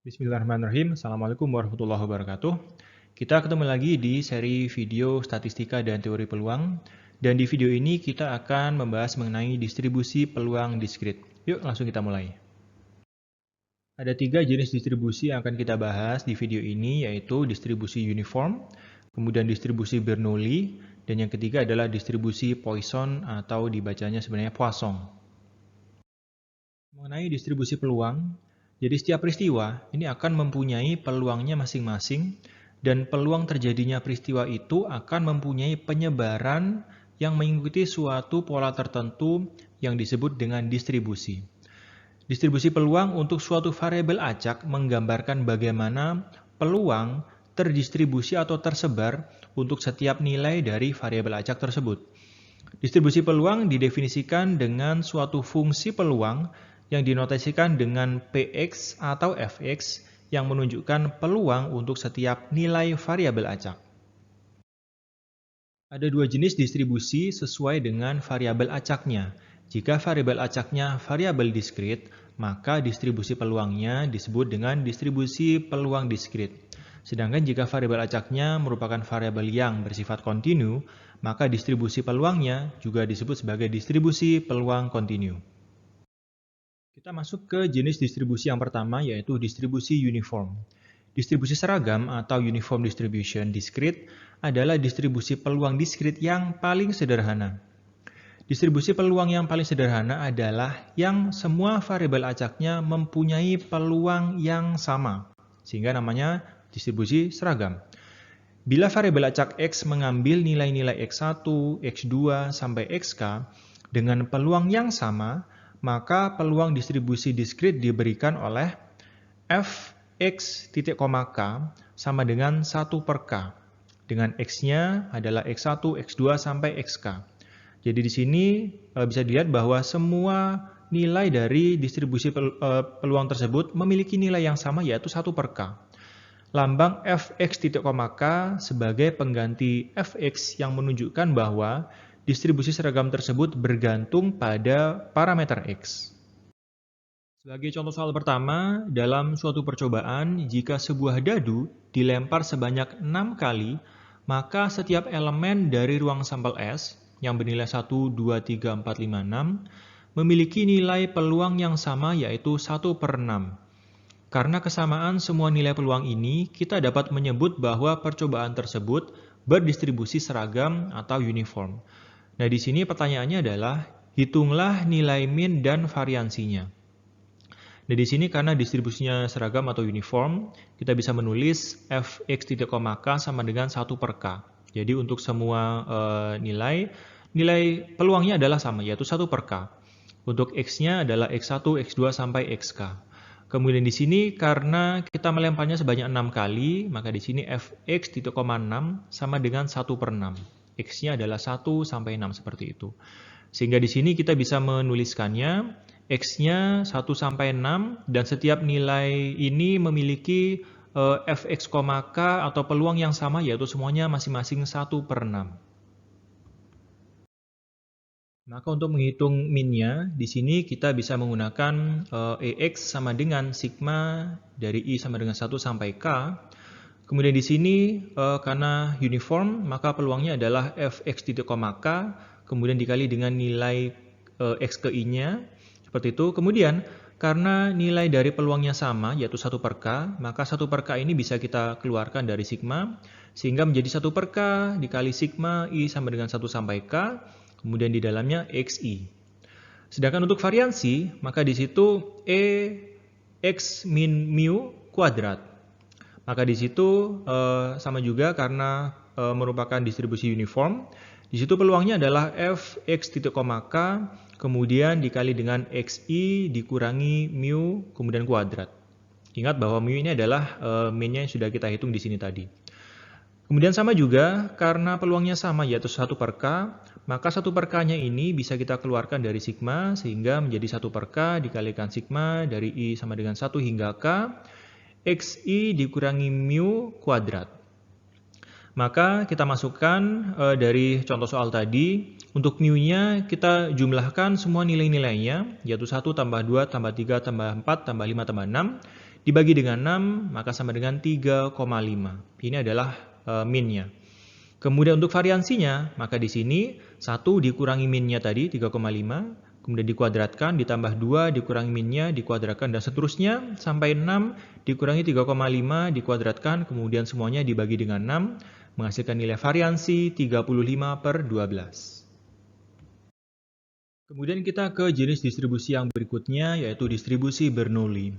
Bismillahirrahmanirrahim. Assalamualaikum warahmatullahi wabarakatuh. Kita ketemu lagi di seri video statistika dan teori peluang. Dan di video ini kita akan membahas mengenai distribusi peluang diskrit. Yuk langsung kita mulai. Ada 3 jenis distribusi yang akan kita bahas di video ini, yaitu distribusi uniform, kemudian distribusi Bernoulli, dan yang ketiga adalah distribusi Poisson atau dibacanya sebenarnya Poisson. Mengenai distribusi peluang, jadi setiap peristiwa ini akan mempunyai peluangnya masing-masing dan peluang terjadinya peristiwa itu akan mempunyai penyebaran yang mengikuti suatu pola tertentu yang disebut dengan distribusi. Distribusi peluang untuk suatu variabel acak menggambarkan bagaimana peluang terdistribusi atau tersebar untuk setiap nilai dari variabel acak tersebut. Distribusi peluang didefinisikan dengan suatu fungsi peluang yang dinotasikan dengan Px atau Fx yang menunjukkan peluang untuk setiap nilai variabel acak. Ada 2 jenis distribusi sesuai dengan variabel acaknya. Jika variabel acaknya variabel diskrit, maka distribusi peluangnya disebut dengan distribusi peluang diskrit. Sedangkan jika variabel acaknya merupakan variabel yang bersifat kontinu, maka distribusi peluangnya juga disebut sebagai distribusi peluang kontinu. Kita masuk ke jenis distribusi yang pertama, yaitu distribusi uniform. Distribusi seragam atau uniform distribution diskrit adalah distribusi peluang diskrit yang paling sederhana. Distribusi peluang yang paling sederhana adalah yang semua variabel acaknya mempunyai peluang yang sama, sehingga namanya distribusi seragam. Bila variabel acak X mengambil nilai-nilai X1, X2, sampai Xk dengan peluang yang sama, maka peluang distribusi diskrit diberikan oleh Fx(k) sama dengan 1 per K, dengan X-nya adalah X1, X2, sampai Xk. Jadi di sini bisa dilihat bahwa semua nilai dari distribusi peluang tersebut memiliki nilai yang sama, yaitu 1 per K. Lambang Fx(k) sebagai pengganti Fx yang menunjukkan bahwa distribusi seragam tersebut bergantung pada parameter X. Sebagai contoh soal pertama, dalam suatu percobaan, jika sebuah dadu dilempar sebanyak 6 kali, maka setiap elemen dari ruang sampel S, yang bernilai 1, 2, 3, 4, 5, 6, memiliki nilai peluang yang sama, yaitu 1 per 6. Karena kesamaan semua nilai peluang ini, kita dapat menyebut bahwa percobaan tersebut berdistribusi seragam atau uniform. Nah, di sini pertanyaannya adalah, hitunglah nilai min dan variansinya. Nah, di sini karena distribusinya seragam atau uniform, kita bisa menulis Fx(k) sama dengan 1 per K. Jadi untuk semua nilai peluangnya adalah sama, yaitu 1 per K. Untuk X-nya adalah X1, X2, sampai Xk. Kemudian di sini karena kita melemparnya sebanyak 6 kali, maka di sini Fx(6) sama dengan 1 per 6. X-nya adalah 1 sampai 6 seperti itu. Sehingga di sini kita bisa menuliskannya X-nya 1 sampai 6 dan setiap nilai ini memiliki Fx, K atau peluang yang sama, yaitu semuanya masing-masing 1 per 6. Maka untuk menghitung minnya, di sini kita bisa menggunakan Ex sama dengan sigma dari I sama dengan 1 sampai K. Kemudian di sini karena uniform, maka peluangnya adalah Fx(k), kemudian dikali dengan nilai X ke I-nya, seperti itu. Kemudian karena nilai dari peluangnya sama, yaitu 1 per K, maka 1 per K ini bisa kita keluarkan dari sigma, sehingga menjadi 1 per K dikali sigma I sama dengan 1 sampai K, kemudian di dalamnya XI. Sedangkan untuk variansi, maka di situ E X min mu kuadrat. Maka di situ sama juga karena merupakan distribusi uniform. Di situ peluangnya adalah Fx(k) kemudian dikali dengan Xi dikurangi mu kemudian kuadrat. Ingat bahwa mu ini adalah minnya yang sudah kita hitung di sini tadi. Kemudian sama juga karena peluangnya sama, yaitu 1 per K, maka 1 per K-nya ini bisa kita keluarkan dari sigma, sehingga menjadi 1 per K dikalikan sigma dari I sama dengan 1 hingga K, Xi dikurangi mu kuadrat. Maka kita masukkan dari contoh soal tadi, untuk mu-nya kita jumlahkan semua nilai-nilainya, yaitu 1 tambah 2 tambah 3 tambah 4 tambah 5 tambah 6, dibagi dengan 6, maka sama dengan 3,5. Ini adalah min-nya. Kemudian untuk variansinya, maka di sini 1 dikurangi min-nya tadi, 3,5, kemudian dikuadratkan, ditambah 2 dikurangi min-nya, dikuadratkan, dan seterusnya, sampai 6 dikurangi 3,5, dikuadratkan, kemudian semuanya dibagi dengan 6, menghasilkan nilai variansi 35/12. Kemudian kita ke jenis distribusi yang berikutnya, yaitu distribusi Bernoulli.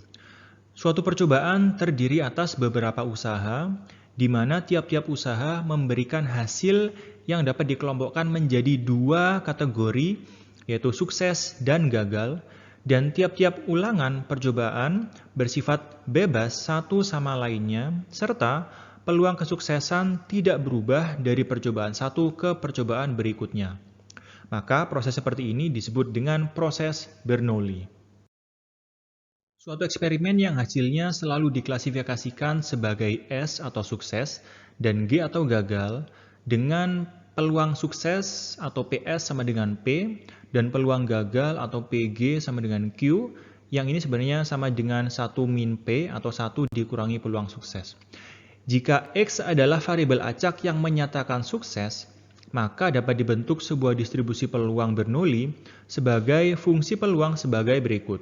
Suatu percobaan terdiri atas beberapa usaha, di mana tiap-tiap usaha memberikan hasil yang dapat dikelompokkan menjadi 2 kategori, yaitu sukses dan gagal, dan tiap-tiap ulangan percobaan bersifat bebas satu sama lainnya, serta peluang kesuksesan tidak berubah dari percobaan satu ke percobaan berikutnya. Maka proses seperti ini disebut dengan proses Bernoulli. Suatu eksperimen yang hasilnya selalu diklasifikasikan sebagai S atau sukses dan G atau gagal dengan peluang sukses atau PS sama dengan P dan peluang gagal atau PG sama dengan Q, yang ini sebenarnya sama dengan 1 min P atau 1 dikurangi peluang sukses. Jika X adalah variabel acak yang menyatakan sukses, maka dapat dibentuk sebuah distribusi peluang Bernoulli sebagai fungsi peluang sebagai berikut.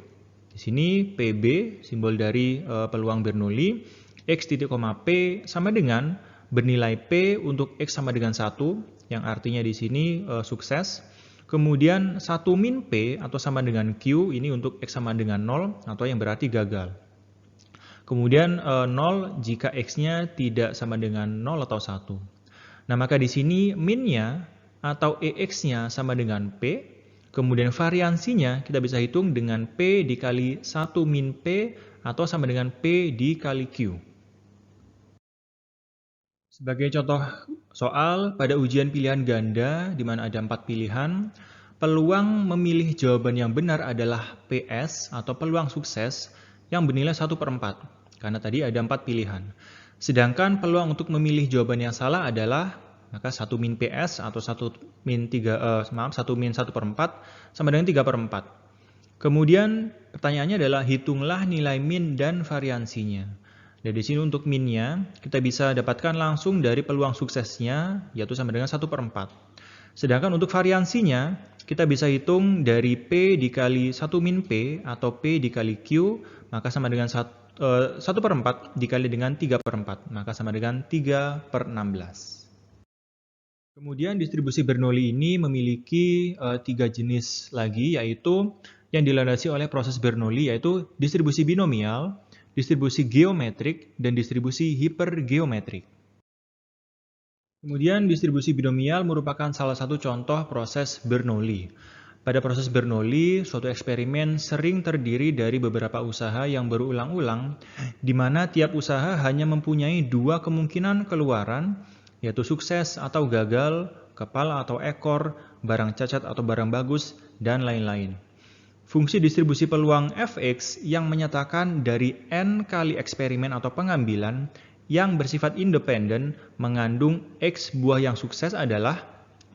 Di sini PB, simbol dari peluang Bernoulli, X titik, P sama dengan bernilai P untuk X sama dengan 1, yang artinya di sini sukses. Kemudian 1 min P atau sama dengan Q, ini untuk X sama dengan 0, atau yang berarti gagal. Kemudian 0 jika X-nya tidak sama dengan 0 atau 1. Nah, maka di sini min-nya atau EX-nya sama dengan P, kemudian variansinya kita bisa hitung dengan P dikali 1 min P atau sama dengan P dikali Q. Sebagai contoh soal, pada ujian pilihan ganda di mana ada 4 pilihan, peluang memilih jawaban yang benar adalah PS atau peluang sukses yang bernilai 1/4, karena tadi ada 4 pilihan. Sedangkan peluang untuk memilih jawaban yang salah adalah maka 1 min PS atau 1 min 1/4 sama dengan 3/4. Kemudian pertanyaannya adalah hitunglah nilai min dan variansinya. Dan di sini untuk min-nya kita bisa dapatkan langsung dari peluang suksesnya, yaitu sama dengan 1/4. Sedangkan untuk variansinya kita bisa hitung dari P dikali 1 min P atau P dikali Q, maka sama dengan 1/4 dikali dengan 3/4, maka sama dengan 3/16. Kemudian distribusi Bernoulli ini memiliki 3 jenis lagi, yaitu yang dilandasi oleh proses Bernoulli, yaitu distribusi binomial, distribusi geometrik, dan distribusi hipergeometrik. Kemudian distribusi binomial merupakan salah satu contoh proses Bernoulli. Pada proses Bernoulli, suatu eksperimen sering terdiri dari beberapa usaha yang berulang-ulang, di mana tiap usaha hanya mempunyai 2 kemungkinan keluaran, yaitu sukses atau gagal, kepala atau ekor, barang cacat atau barang bagus, dan lain-lain. Fungsi distribusi peluang Fx yang menyatakan dari n kali eksperimen atau pengambilan yang bersifat independen mengandung X buah yang sukses adalah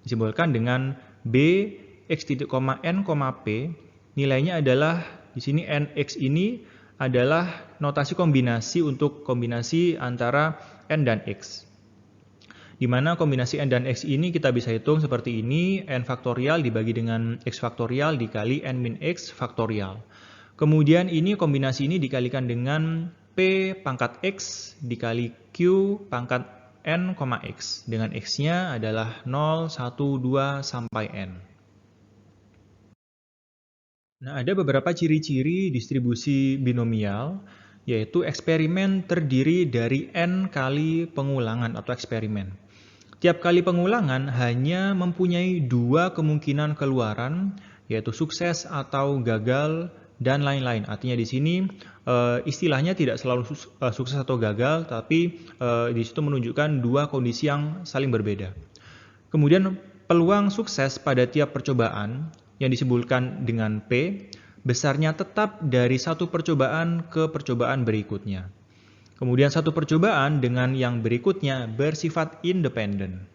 disimbolkan dengan B X titik, N, P. Nilainya adalah di sini Nx ini adalah notasi kombinasi untuk kombinasi antara N dan X. Di mana kombinasi N dan X ini kita bisa hitung seperti ini, N faktorial dibagi dengan X faktorial dikali N min X faktorial. Kemudian ini kombinasi ini dikalikan dengan P pangkat X dikali Q pangkat N, X. Dengan X-nya adalah 0, 1, 2, sampai N. Nah, ada beberapa ciri-ciri distribusi binomial, yaitu eksperimen terdiri dari N kali pengulangan atau eksperimen. Tiap kali pengulangan hanya mempunyai 2 kemungkinan keluaran, yaitu sukses atau gagal, dan lain-lain. Artinya di sini istilahnya tidak selalu sukses atau gagal, tapi di situ menunjukkan 2 kondisi yang saling berbeda. Kemudian peluang sukses pada tiap percobaan yang disebutkan dengan P, besarnya tetap dari satu percobaan ke percobaan berikutnya. Kemudian satu percobaan dengan yang berikutnya bersifat independen.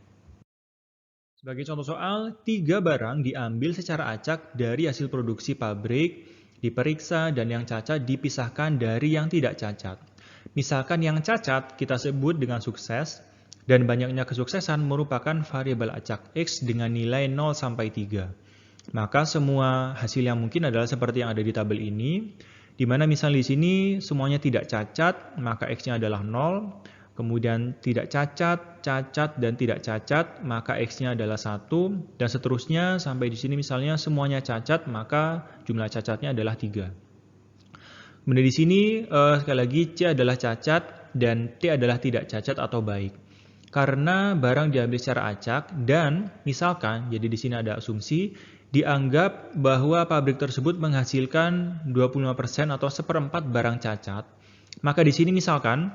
Sebagai contoh soal, 3 barang diambil secara acak dari hasil produksi pabrik diperiksa, dan yang cacat dipisahkan dari yang tidak cacat. Misalkan yang cacat kita sebut dengan sukses, dan banyaknya kesuksesan merupakan variabel acak X dengan nilai 0 sampai 3. Maka semua hasil yang mungkin adalah seperti yang ada di tabel ini, di mana misalnya di sini semuanya tidak cacat, maka X-nya adalah 0, kemudian tidak cacat, cacat, dan tidak cacat, maka X-nya adalah 1, dan seterusnya sampai di sini misalnya semuanya cacat, maka jumlah cacatnya adalah 3. Kemudian di sini sekali lagi C adalah cacat dan T adalah tidak cacat atau baik. Karena barang diambil secara acak dan misalkan, jadi di sini ada asumsi, dianggap bahwa pabrik tersebut menghasilkan 25% atau 1/4 barang cacat, maka di sini misalkan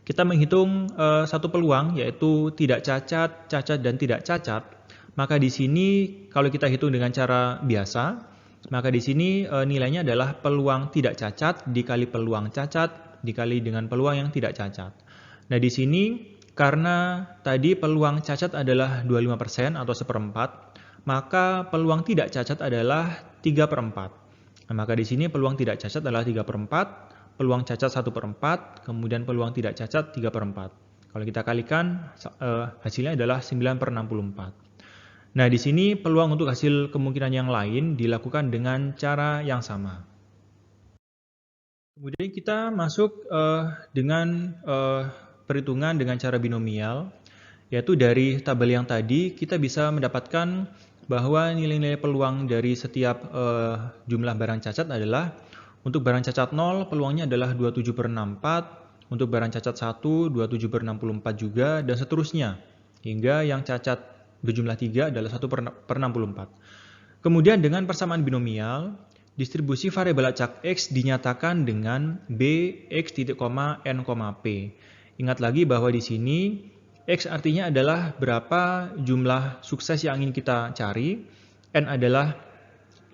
kita menghitung satu peluang yaitu tidak cacat, cacat, dan tidak cacat, maka di sini kalau kita hitung dengan cara biasa, maka di sini nilainya adalah peluang tidak cacat dikali peluang cacat dikali dengan peluang yang tidak cacat. Nah di sini karena tadi peluang cacat adalah 25% atau 1/4, maka peluang tidak cacat adalah 3/4. Nah, maka di sini peluang tidak cacat adalah 3/4, peluang cacat 1/4, kemudian peluang tidak cacat 3/4. Kalau kita kalikan, hasilnya adalah 9/64. Nah, di sini peluang untuk hasil kemungkinan yang lain dilakukan dengan cara yang sama. Kemudian kita masuk dengan perhitungan dengan cara binomial, yaitu dari tabel yang tadi kita bisa mendapatkan bahwa nilai-nilai peluang dari setiap jumlah barang cacat adalah untuk barang cacat 0 peluangnya adalah 27/64, untuk barang cacat 1 27/64 juga, dan seterusnya hingga yang cacat berjumlah 3 adalah 1/64. Kemudian dengan persamaan binomial, distribusi variabel acak X dinyatakan dengan B X titik koma N, P. Ingat lagi bahwa di sini X artinya adalah berapa jumlah sukses yang ingin kita cari, N adalah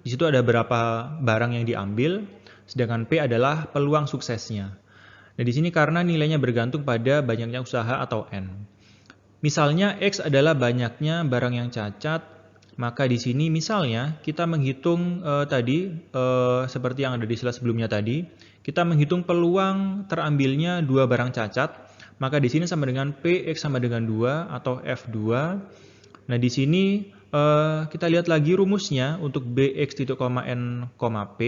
di situ ada berapa barang yang diambil, sedangkan P adalah peluang suksesnya. Nah di sini karena nilainya bergantung pada banyaknya usaha atau N. Misalnya X adalah banyaknya barang yang cacat, maka di sini misalnya kita menghitung seperti yang ada di slide sebelumnya tadi, kita menghitung peluang terambilnya 2 barang cacat. Maka di sini sama dengan PX sama dengan 2 atau F2. Nah, di sini kita lihat lagi rumusnya untuk BX titik koma N, P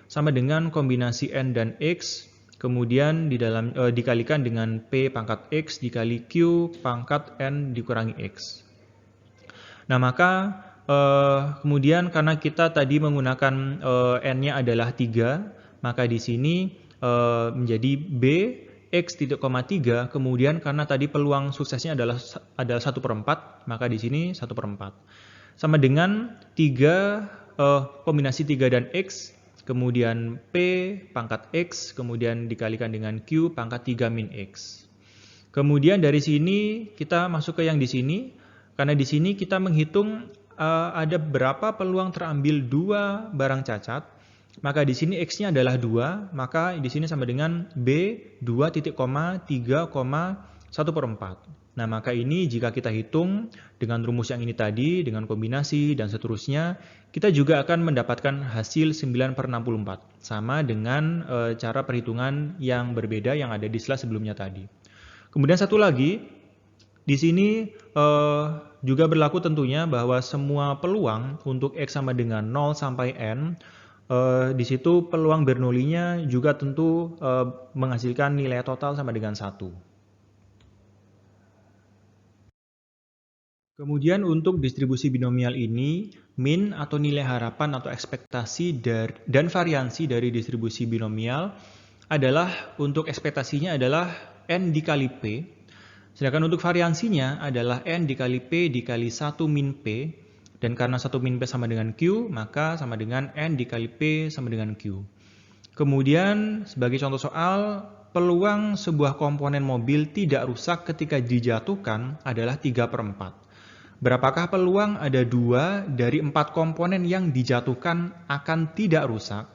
sama dengan kombinasi N dan X, kemudian di dalam dikalikan dengan P pangkat X dikali Q pangkat N dikurangi X. Nah, maka kemudian karena kita tadi menggunakan N-nya adalah 3, maka di sini menjadi B X titik koma 3, kemudian karena tadi peluang suksesnya adalah 1/4, maka di sini 1/4. Sama dengan 3 kombinasi 3 dan X, kemudian P pangkat X, kemudian dikalikan dengan Q pangkat 3 min X. Kemudian dari sini kita masuk ke yang di sini, karena di sini kita menghitung ada berapa peluang terambil 2 barang cacat. Maka di sini X-nya adalah 2, maka di sini sama dengan B 2.3,1/4. Nah, maka ini jika kita hitung dengan rumus yang ini tadi, dengan kombinasi dan seterusnya, kita juga akan mendapatkan hasil 9/64, sama dengan cara perhitungan yang berbeda yang ada di slide sebelumnya tadi. Kemudian satu lagi, di sini juga berlaku tentunya bahwa semua peluang untuk X sama dengan 0 sampai N, di situ peluang Bernoullinya juga tentu menghasilkan nilai total sama dengan 1. Kemudian untuk distribusi binomial ini, min atau nilai harapan atau ekspektasi dan variansi dari distribusi binomial adalah untuk ekspektasinya adalah N dikali P, sedangkan untuk variansinya adalah N dikali P dikali 1 min P. Dan karena 1 min P sama dengan Q, maka sama dengan N dikali P sama dengan Q. Kemudian sebagai contoh soal, peluang sebuah komponen mobil tidak rusak ketika dijatuhkan adalah 3/4. Berapakah peluang ada 2 dari 4 komponen yang dijatuhkan akan tidak rusak?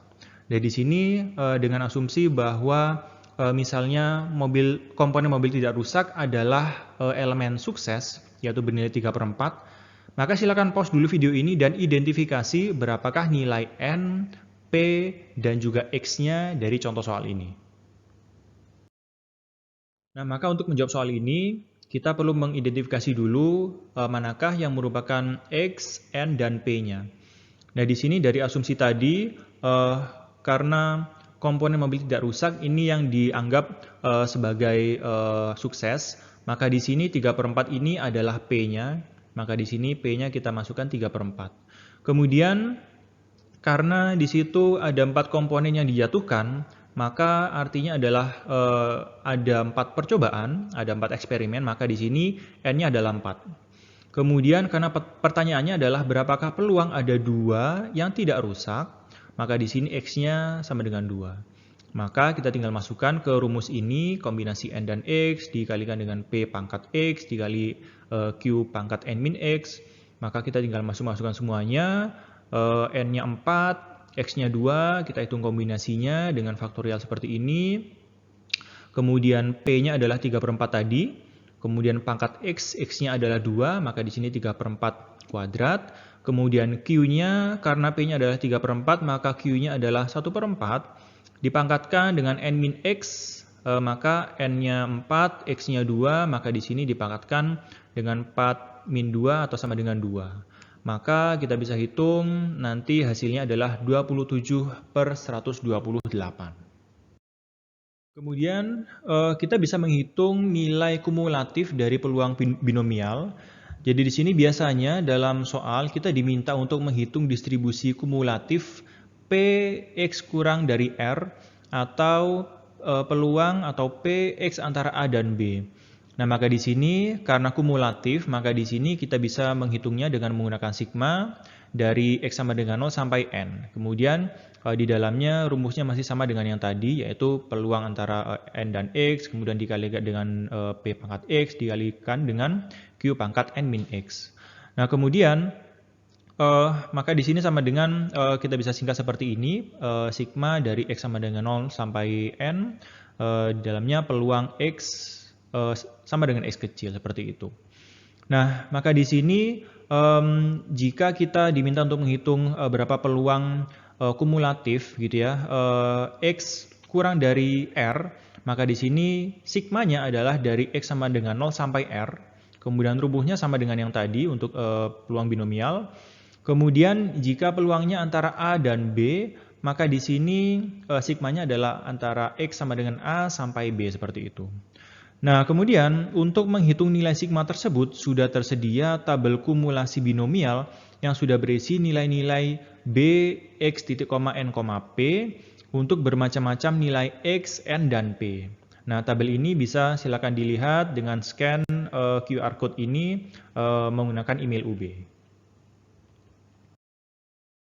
Dan di sini dengan asumsi bahwa misalnya komponen mobil tidak rusak adalah elemen sukses, yaitu bernilai 3/4, maka silakan pause dulu video ini dan identifikasi berapakah nilai N, P dan juga X-nya dari contoh soal ini. Nah, maka untuk menjawab soal ini, kita perlu mengidentifikasi dulu manakah yang merupakan X, N, dan P-nya. Nah, di sini dari asumsi tadi, karena komponen mobil tidak rusak, ini yang dianggap sebagai sukses, maka di sini 3/4 ini adalah P-nya, maka di sini P-nya kita masukkan 3/4. Kemudian, karena di situ ada 4 komponen yang dijatuhkan, maka artinya adalah ada 4 percobaan, ada 4 eksperimen, maka di sini N-nya adalah 4. Kemudian karena pertanyaannya adalah berapakah peluang ada 2 yang tidak rusak, maka di sini X-nya sama dengan 2. Maka kita tinggal masukkan ke rumus ini, kombinasi N dan X dikalikan dengan P pangkat X dikali Q pangkat N min X. Maka kita tinggal masukkan semuanya, N-nya 4, X-nya 2, kita hitung kombinasinya dengan faktorial seperti ini. Kemudian P-nya adalah 3/4 tadi. Kemudian pangkat X, X-nya adalah 2, maka di sini 3/4 kuadrat. Kemudian Q-nya, karena P-nya adalah 3/4, maka Q-nya adalah 1/4. Dipangkatkan dengan N min X, maka N-nya 4, X-nya 2, maka di sini dipangkatkan dengan 4 min 2 atau sama dengan 2. Maka kita bisa hitung nanti hasilnya adalah 27/128. Kemudian kita bisa menghitung nilai kumulatif dari peluang binomial. Jadi di sini biasanya dalam soal kita diminta untuk menghitung distribusi kumulatif Px kurang dari R atau peluang atau Px antara A dan B. Nah, maka di sini karena kumulatif, maka di sini kita bisa menghitungnya dengan menggunakan sigma dari X sama dengan 0 sampai N. Kemudian di dalamnya rumusnya masih sama dengan yang tadi, yaitu peluang antara N dan X, kemudian dikalikan dengan P pangkat X, dikalikan dengan Q pangkat N min X. Nah, kemudian maka di sini sama dengan kita bisa singkat seperti ini, sigma dari X sama dengan 0 sampai N, di dalamnya peluang X sama dengan X kecil, seperti itu. Nah, maka di sini jika kita diminta untuk menghitung berapa peluang kumulatif gitu ya, X kurang dari R, maka di sini sigmanya adalah dari X sama dengan 0 sampai R. Kemudian rumusnya sama dengan yang tadi untuk peluang binomial. Kemudian jika peluangnya antara A dan B, maka di sini sigmanya adalah antara X sama dengan A sampai B, seperti itu. Nah, kemudian untuk menghitung nilai sigma tersebut sudah tersedia tabel kumulasi binomial yang sudah berisi nilai-nilai B, X, N, P untuk bermacam-macam nilai X, N, dan P. Nah, tabel ini bisa silakan dilihat dengan scan QR code ini menggunakan email UB.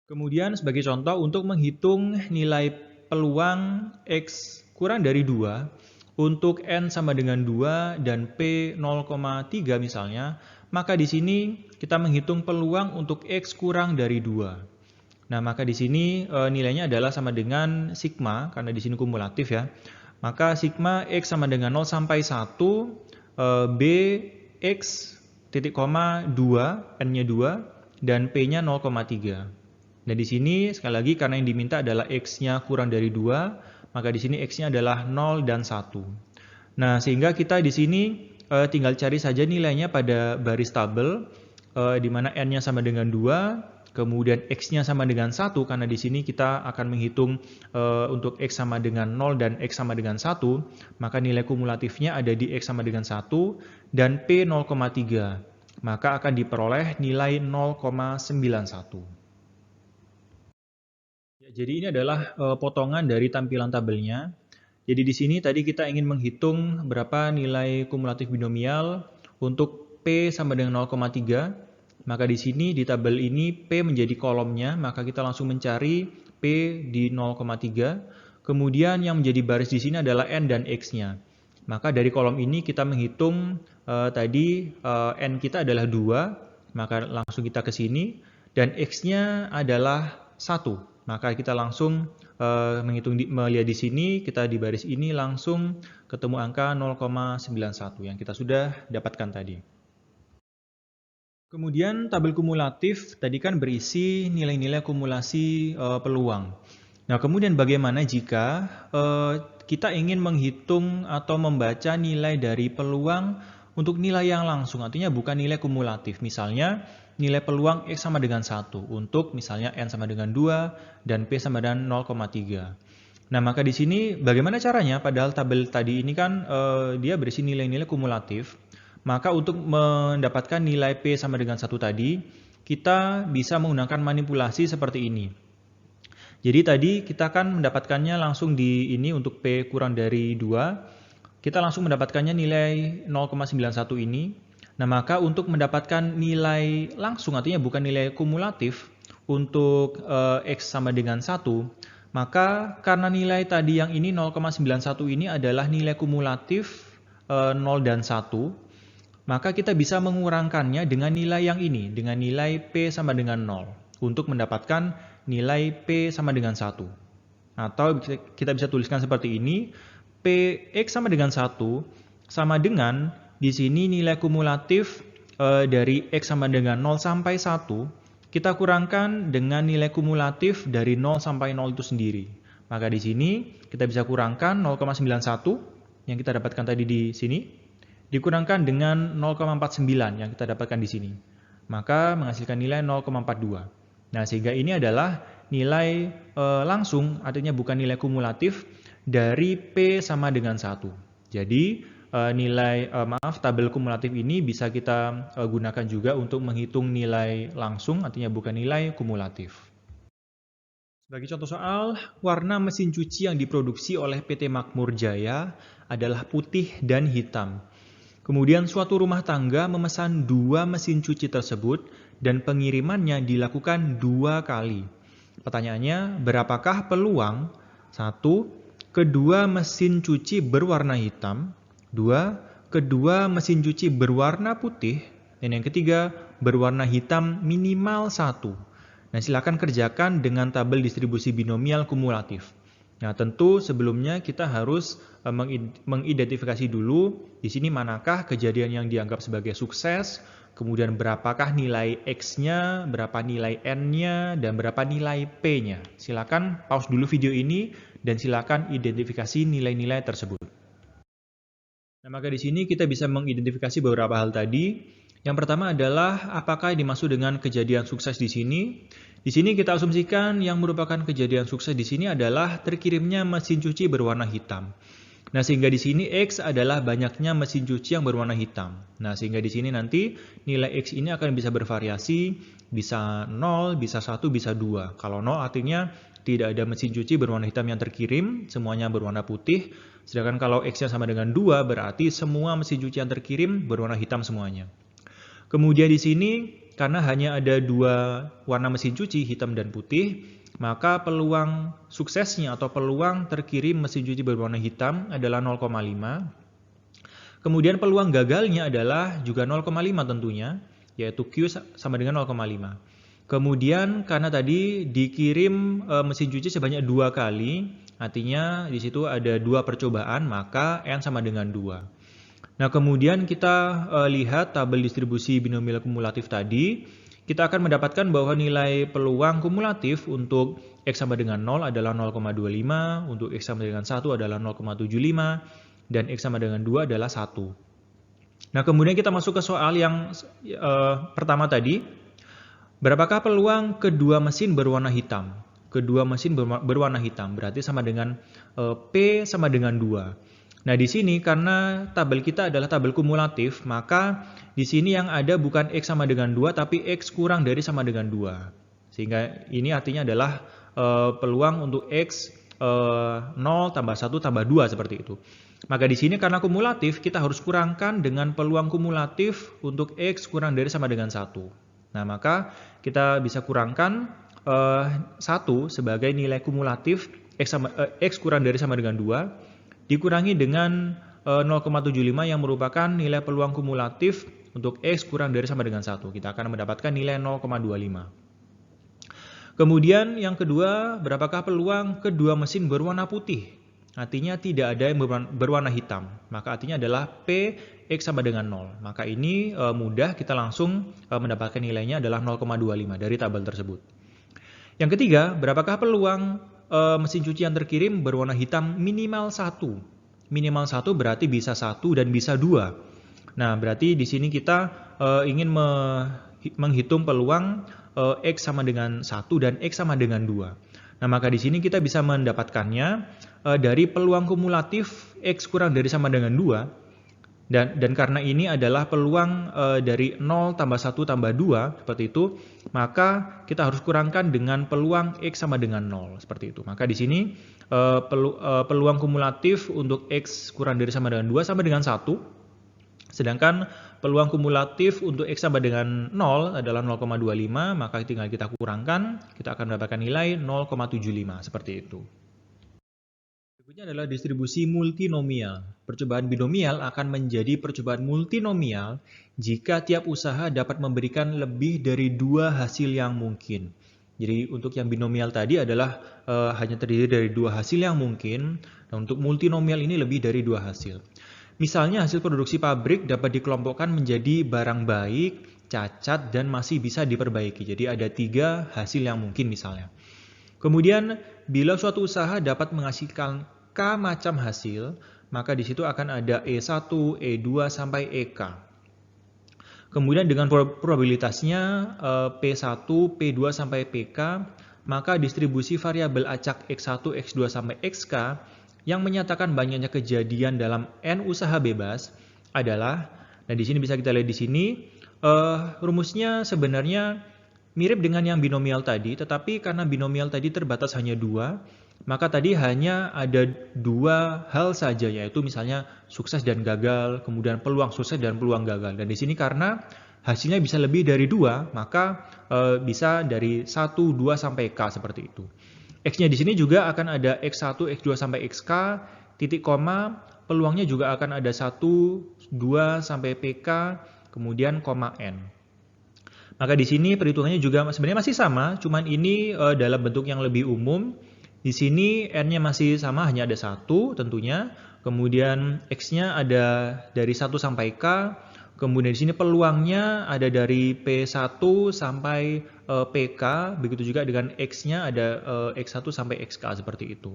Kemudian sebagai contoh untuk menghitung nilai peluang X kurang dari 2, untuk N sama dengan 2 dan P 0,3 misalnya, maka di sini kita menghitung peluang untuk X kurang dari 2. Nah, maka di sini nilainya adalah sama dengan sigma, karena di sini kumulatif ya. Maka sigma X sama dengan 0 sampai 1, B X titik koma 2, N-nya 2, dan P-nya 0,3. Nah, di sini sekali lagi karena yang diminta adalah X-nya kurang dari 2, maka di sini X-nya adalah 0 dan 1. Nah, sehingga kita di sini tinggal cari saja nilainya pada baris tabel, di mana N-nya sama dengan 2, kemudian X-nya sama dengan 1, karena di sini kita akan menghitung untuk X sama dengan 0 dan X sama dengan 1, maka nilai kumulatifnya ada di X sama dengan 1 dan P 0,3, maka akan diperoleh nilai 0,91. Jadi ini adalah potongan dari tampilan tabelnya. Jadi di sini tadi kita ingin menghitung berapa nilai kumulatif binomial untuk P sama dengan 0,3. Maka di sini di tabel ini P menjadi kolomnya, maka kita langsung mencari P di 0,3. Kemudian yang menjadi baris di sini adalah N dan X-nya. Maka dari kolom ini kita menghitung tadi N kita adalah 2, maka langsung kita ke sini, dan X-nya adalah 1. Maka kita langsung melihat di sini, kita di baris ini langsung ketemu angka 0,91 yang kita sudah dapatkan tadi. Kemudian tabel kumulatif tadi kan berisi nilai-nilai kumulasi peluang. Nah, kemudian bagaimana jika kita ingin menghitung atau membaca nilai dari peluang untuk nilai yang langsung, artinya bukan nilai kumulatif. Misalnya, nilai peluang X sama dengan 1 untuk misalnya N sama dengan 2 dan P sama dengan 0,3. Nah, maka di sini bagaimana caranya? Padahal tabel tadi ini kan dia berisi nilai-nilai kumulatif. Maka untuk mendapatkan nilai P sama dengan 1 tadi, kita bisa menggunakan manipulasi seperti ini. Jadi tadi kita akan mendapatkannya langsung di ini untuk P kurang dari 2. Kita langsung mendapatkannya nilai 0,91 ini. Nah, maka untuk mendapatkan nilai langsung, artinya bukan nilai kumulatif, untuk X sama dengan 1, maka karena nilai tadi yang ini 0,91 ini adalah nilai kumulatif 0 dan 1, maka kita bisa mengurangkannya dengan nilai yang ini, dengan nilai P sama dengan 0, untuk mendapatkan nilai P sama dengan 1. Atau kita bisa tuliskan seperti ini, Px sama dengan 1 sama dengan di sini nilai kumulatif dari X sama dengan 0 sampai 1, kita kurangkan dengan nilai kumulatif dari 0 sampai 0 itu sendiri. Maka di sini kita bisa kurangkan 0,91 yang kita dapatkan tadi di sini, dikurangkan dengan 0,49 yang kita dapatkan di sini. Maka menghasilkan nilai 0,42. Nah, sehingga ini adalah nilai langsung, artinya bukan nilai kumulatif dari P sama dengan 1. Jadi, tabel kumulatif ini bisa kita gunakan juga untuk menghitung nilai langsung, artinya bukan nilai kumulatif. Sebagai contoh soal, warna mesin cuci yang diproduksi oleh PT Makmur Jaya adalah putih dan hitam. Kemudian suatu rumah tangga memesan 2 mesin cuci tersebut dan pengirimannya dilakukan 2 kali. Pertanyaannya, berapakah peluang 1. Kedua mesin cuci berwarna hitam, 2. Kedua mesin cuci berwarna putih, dan yang ketiga berwarna hitam minimal 1. Nah, silakan kerjakan dengan tabel distribusi binomial kumulatif. Nah, tentu sebelumnya kita harus mengidentifikasi dulu di sini manakah kejadian yang dianggap sebagai sukses, kemudian berapakah nilai X-nya, berapa nilai N-nya, dan berapa nilai P-nya. Silakan pause dulu video ini dan silakan identifikasi nilai-nilai tersebut. Nah, maka di sini kita bisa mengidentifikasi beberapa hal tadi. Yang pertama adalah apakah yang dimaksud dengan kejadian sukses di sini. Di sini kita asumsikan yang merupakan kejadian sukses di sini adalah terkirimnya mesin cuci berwarna hitam. Nah, sehingga di sini X adalah banyaknya mesin cuci yang berwarna hitam. Nah, sehingga di sini nanti nilai X ini akan bisa bervariasi, bisa 0, bisa 1, bisa 2. Kalau 0 artinya tidak ada mesin cuci berwarna hitam yang terkirim, semuanya berwarna putih. Sedangkan kalau X-nya sama dengan 2, berarti semua mesin cuci yang terkirim berwarna hitam semuanya. Kemudian di sini, karena hanya ada 2 warna mesin cuci, hitam dan putih, maka peluang suksesnya atau peluang terkirim mesin cuci berwarna hitam adalah 0,5. Kemudian peluang gagalnya adalah juga 0,5 tentunya, yaitu Q sama dengan 0,5. Kemudian karena tadi dikirim mesin cuci sebanyak 2 kali, artinya di situ ada 2 percobaan, maka N sama dengan 2. Nah, kemudian kita lihat tabel distribusi binomial kumulatif tadi, kita akan mendapatkan bahwa nilai peluang kumulatif untuk X sama dengan 0 adalah 0,25, untuk X sama dengan 1 adalah 0,75, dan X sama dengan 2 adalah 1. Nah, kemudian kita masuk ke soal yang pertama tadi. Berapakah peluang kedua mesin berwarna hitam? Kedua mesin berwarna hitam, berarti sama dengan P sama dengan 2. Nah, di sini karena tabel kita adalah tabel kumulatif, maka di sini yang ada bukan X sama dengan 2, tapi X kurang dari sama dengan 2. Sehingga ini artinya adalah peluang untuk X 0 tambah 1 tambah 2 seperti itu. Maka di sini karena kumulatif, kita harus kurangkan dengan peluang kumulatif untuk X kurang dari sama dengan 1. Nah, maka kita bisa kurangkan 1 sebagai nilai kumulatif X kurang dari sama dengan 2. Dikurangi dengan 0,75 yang merupakan nilai peluang kumulatif untuk X kurang dari sama dengan 1. Kita akan mendapatkan nilai 0,25. Kemudian yang kedua, berapakah peluang kedua mesin berwarna putih? Artinya tidak ada yang berwarna hitam. Maka artinya adalah P X sama dengan 0. Maka ini mudah, kita langsung mendapatkan nilainya adalah 0,25 dari tabel tersebut. Yang ketiga, berapakah peluang mesin cuci yang terkirim berwarna hitam minimal 1. Minimal 1 berarti bisa 1 dan bisa 2. Nah, berarti di sini kita ingin menghitung peluang X sama dengan 1 dan X sama dengan 2. Nah, maka di sini kita bisa mendapatkannya dari peluang kumulatif X kurang dari sama dengan 2. Dan karena ini adalah peluang dari 0 tambah 1 tambah 2, seperti itu, maka kita harus kurangkan dengan peluang X sama dengan 0, seperti itu. Maka di sini peluang kumulatif untuk X kurang dari sama dengan 2 sama dengan 1, sedangkan peluang kumulatif untuk X sama dengan 0 adalah 0,25, maka tinggal kita kurangkan, kita akan mendapatkan nilai 0,75, seperti itu. Berikutnya adalah distribusi multinomial. Percobaan binomial akan menjadi percobaan multinomial jika tiap usaha dapat memberikan lebih dari 2 hasil yang mungkin. Jadi untuk yang binomial tadi adalah hanya terdiri dari 2 hasil yang mungkin, dan untuk multinomial ini lebih dari 2 hasil. Misalnya hasil produksi pabrik dapat dikelompokkan menjadi barang baik, cacat, dan masih bisa diperbaiki. Jadi ada 3 hasil yang mungkin misalnya. Kemudian bila suatu usaha dapat menghasilkan K macam hasil, maka di situ akan ada E1, E2 sampai EK. Kemudian dengan probabilitasnya P1, P2 sampai PK, maka distribusi variabel acak X1, X2 sampai XK yang menyatakan banyaknya kejadian dalam N usaha bebas adalah, nah di sini bisa kita lihat di sini, rumusnya sebenarnya mirip dengan yang binomial tadi, tetapi karena binomial tadi terbatas hanya 2, maka tadi hanya ada 2 hal saja, yaitu misalnya sukses dan gagal, kemudian peluang sukses dan peluang gagal. Dan di sini karena hasilnya bisa lebih dari 2, maka bisa dari 1, 2 sampai K seperti itu. X-nya di sini juga akan ada X1, X2 sampai XK, titik koma, peluangnya juga akan ada 1, 2 sampai PK, kemudian koma N. Maka di sini perhitungannya juga sebenarnya masih sama, cuman ini dalam bentuk yang lebih umum. Di sini N-nya masih sama, hanya ada 1 tentunya. Kemudian X-nya ada dari 1 sampai K. Kemudian di sini peluangnya ada dari P1 sampai PK. Begitu juga dengan X-nya ada X1 sampai XK seperti itu.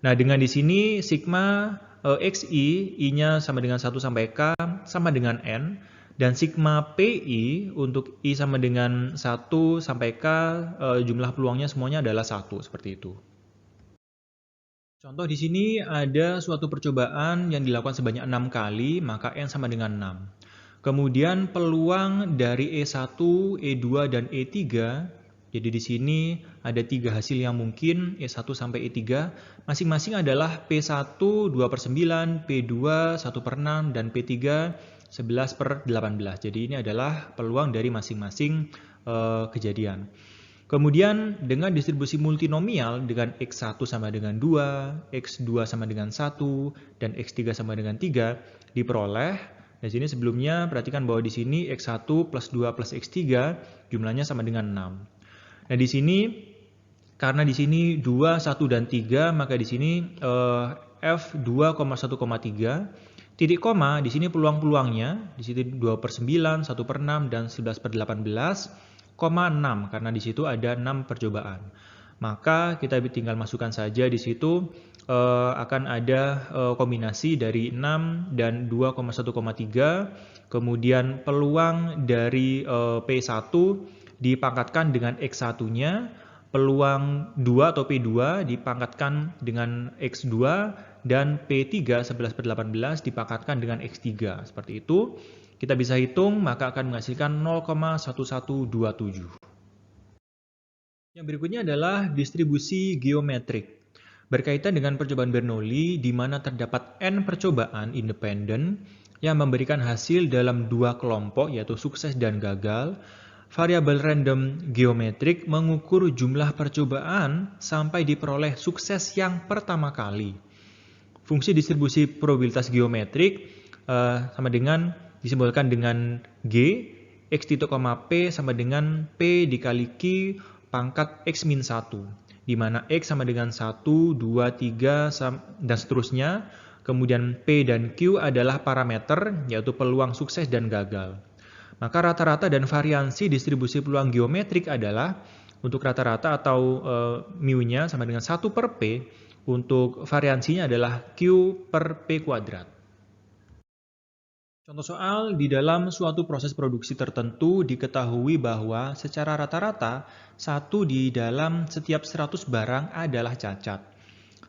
Nah, dengan di sini sigma XI, I-nya sama dengan 1 sampai K, sama dengan N. Dan sigma PI untuk I sama dengan 1 sampai K, jumlah peluangnya semuanya adalah 1, seperti itu. Contoh di sini ada suatu percobaan yang dilakukan sebanyak 6 kali, maka N sama dengan 6. Kemudian peluang dari E1, E2, dan E3, jadi di sini ada 3 hasil yang mungkin, E1 sampai E3, masing-masing adalah P1 2/9, P2 1/6, dan P3 11/18. Jadi ini adalah peluang dari masing-masing kejadian. Kemudian dengan distribusi multinomial dengan X1 sama dengan 2, X2 sama dengan 1, dan X3 sama dengan 3 diperoleh. Di sini sebelumnya perhatikan bahwa di sini X1 plus 2 plus X3 jumlahnya sama dengan 6. Nah di sini karena di sini 2, 1, dan 3, maka di sini F 2,1,3. Titik koma di sini peluang-peluangnya di sini 2/9, 1/6, dan 11/18. 6 karena di situ ada 6 percobaan. Maka kita tinggal masukkan saja di situ akan ada kombinasi dari 6 dan 2,1,3. Kemudian peluang dari P1 dipangkatkan dengan X1-nya, peluang 2 atau P2 dipangkatkan dengan X2, dan P3 11/18 dipangkatkan dengan X3. Seperti itu. Kita bisa hitung, maka akan menghasilkan 0,1127. Yang berikutnya adalah distribusi geometrik. Berkaitan dengan percobaan Bernoulli, di mana terdapat N percobaan independen yang memberikan hasil dalam 2 kelompok, yaitu sukses dan gagal, variabel random geometrik mengukur jumlah percobaan sampai diperoleh sukses yang pertama kali. Fungsi distribusi probabilitas geometrik sama dengan disimbolkan dengan G, X titik, P sama dengan P dikali Q pangkat X min 1. Di mana X sama dengan 1, 2, 3, dan seterusnya. Kemudian P dan Q adalah parameter, yaitu peluang sukses dan gagal. Maka rata-rata dan variansi distribusi peluang geometrik adalah Untuk rata-rata atau mu-nya sama dengan 1 per P, untuk variansinya adalah Q per P kuadrat. Contoh soal, di dalam suatu proses produksi tertentu diketahui bahwa secara rata-rata 1 di dalam setiap 100 barang adalah cacat.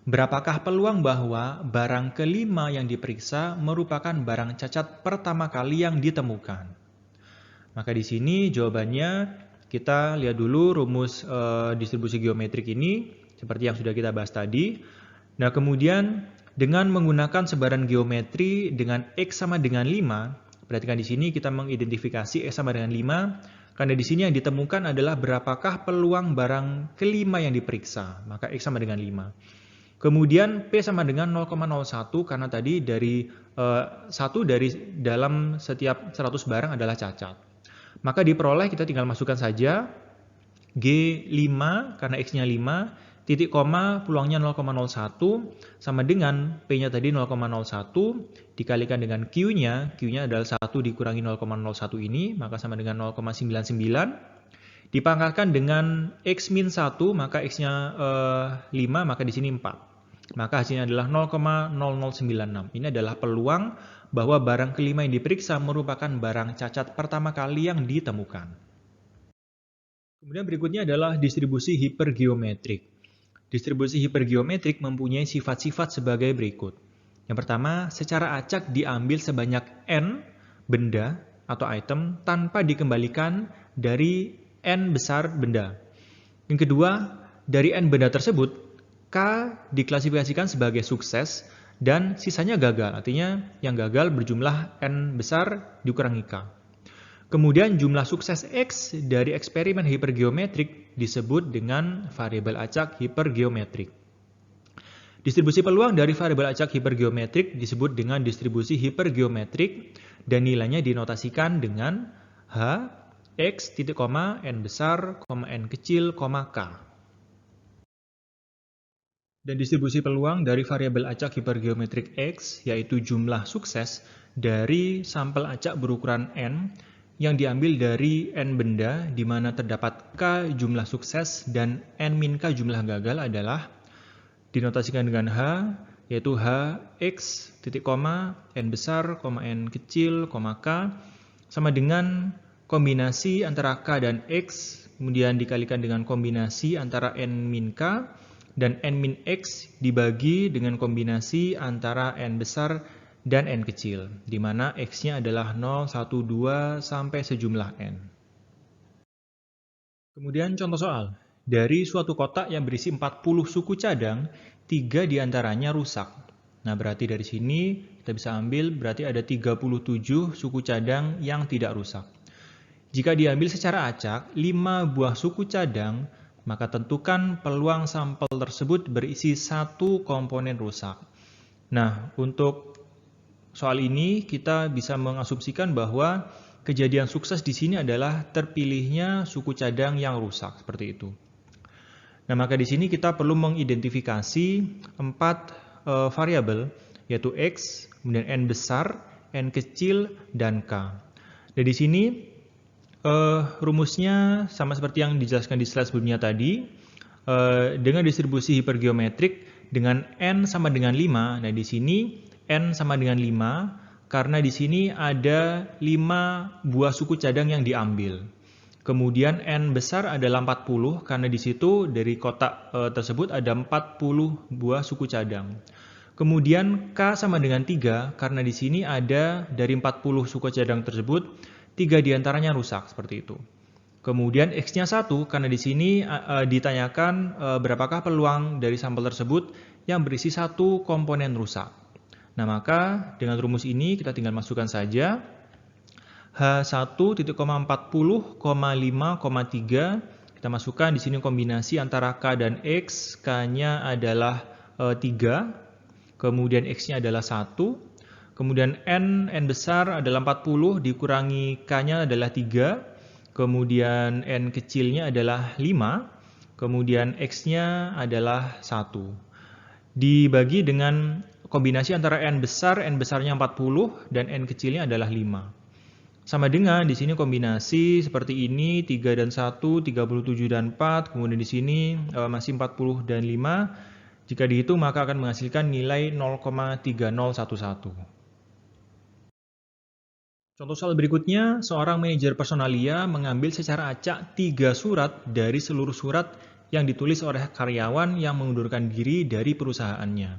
Berapakah peluang bahwa barang kelima yang diperiksa merupakan barang cacat pertama kali yang ditemukan? Maka di sini jawabannya kita lihat dulu rumus distribusi geometrik ini seperti yang sudah kita bahas tadi. Nah, kemudian dengan menggunakan sebaran geometri dengan X sama dengan 5, perhatikan di sini kita mengidentifikasi X sama dengan 5, karena di sini yang ditemukan adalah berapakah peluang barang kelima yang diperiksa, maka X sama dengan 5. Kemudian P sama dengan 0,01 karena tadi dari 1 dari dalam setiap 100 barang adalah cacat. Maka diperoleh kita tinggal masukkan saja G5 karena X-nya 5, titik koma peluangnya 0,01 sama dengan P-nya tadi 0,01 dikalikan dengan Q-nya adalah 1 dikurangi 0,01 ini, maka sama dengan 0,99. Dipangkatkan dengan X-1, maka X-nya 5, maka di sini 4. Maka hasilnya adalah 0,0096. Ini adalah peluang bahwa barang kelima yang diperiksa merupakan barang cacat pertama kali yang ditemukan. Kemudian berikutnya adalah distribusi hipergeometrik. Distribusi hipergeometrik mempunyai sifat-sifat sebagai berikut. Yang pertama, secara acak diambil sebanyak N benda atau item tanpa dikembalikan dari N besar benda. Yang kedua, dari N benda tersebut, K diklasifikasikan sebagai sukses dan sisanya gagal. Artinya yang gagal berjumlah N besar dikurangi K. Kemudian jumlah sukses X dari eksperimen hipergeometrik disebut dengan variabel acak hipergeometrik. Distribusi peluang dari variabel acak hipergeometrik disebut dengan distribusi hipergeometrik dan nilainya dinotasikan dengan H, X, titik koma, N besar, N kecil, K. Dan distribusi peluang dari variabel acak hipergeometrik X yaitu jumlah sukses dari sampel acak berukuran N yang diambil dari N benda di mana terdapat K jumlah sukses dan N-K jumlah gagal adalah dinotasikan dengan H, yaitu H, X, titik koma, N besar, N kecil, K, sama dengan kombinasi antara K dan X, kemudian dikalikan dengan kombinasi antara N-K dan N-X dibagi dengan kombinasi antara N besar dan N kecil, di mana X-nya adalah 0, 1, 2, sampai sejumlah N. Kemudian contoh soal, dari suatu kotak yang berisi 40 suku cadang, 3 diantaranya rusak. Nah, berarti dari sini kita bisa ambil, berarti ada 37 suku cadang yang tidak rusak. Jika diambil secara acak, 5 buah suku cadang, maka tentukan peluang sampel tersebut berisi 1 komponen rusak. Nah, untuk soal ini kita bisa mengasumsikan bahwa kejadian sukses di sini adalah terpilihnya suku cadang yang rusak seperti itu. Nah, maka di sini kita perlu mengidentifikasi 4 variabel yaitu X, kemudian N besar, N kecil, dan K. Dan di sini rumusnya sama seperti yang dijelaskan di slide sebelumnya tadi, dengan distribusi hipergeometrik dengan N sama dengan 5. Nah, di sini N sama dengan 5 karena di sini ada 5 buah suku cadang yang diambil. Kemudian N besar adalah 40 karena di situ dari kotak tersebut ada 40 buah suku cadang. Kemudian K sama dengan 3 karena di sini ada dari 40 suku cadang tersebut 3 diantaranya rusak seperti itu. Kemudian X-nya 1 karena di sini ditanyakan berapakah peluang dari sampel tersebut yang berisi 1 komponen rusak. Nah, maka dengan rumus ini kita tinggal masukkan saja H1, 40,5,3. Kita masukkan di sini kombinasi antara K dan X. K-nya adalah 3. Kemudian X-nya adalah 1. Kemudian N besar adalah 40 dikurangi K-nya adalah 3. Kemudian N kecilnya adalah 5. Kemudian X-nya adalah 1. Dibagi dengan kombinasi antara N besar, N besarnya 40, dan N kecilnya adalah 5. Sama dengan di sini kombinasi seperti ini 3 dan 1, 37 dan 4, kemudian di sini masih 40 dan 5. Jika dihitung maka akan menghasilkan nilai 0,3011. Contoh soal berikutnya, seorang manajer personalia mengambil secara acak 3 surat dari seluruh surat yang ditulis oleh karyawan yang mengundurkan diri dari perusahaannya.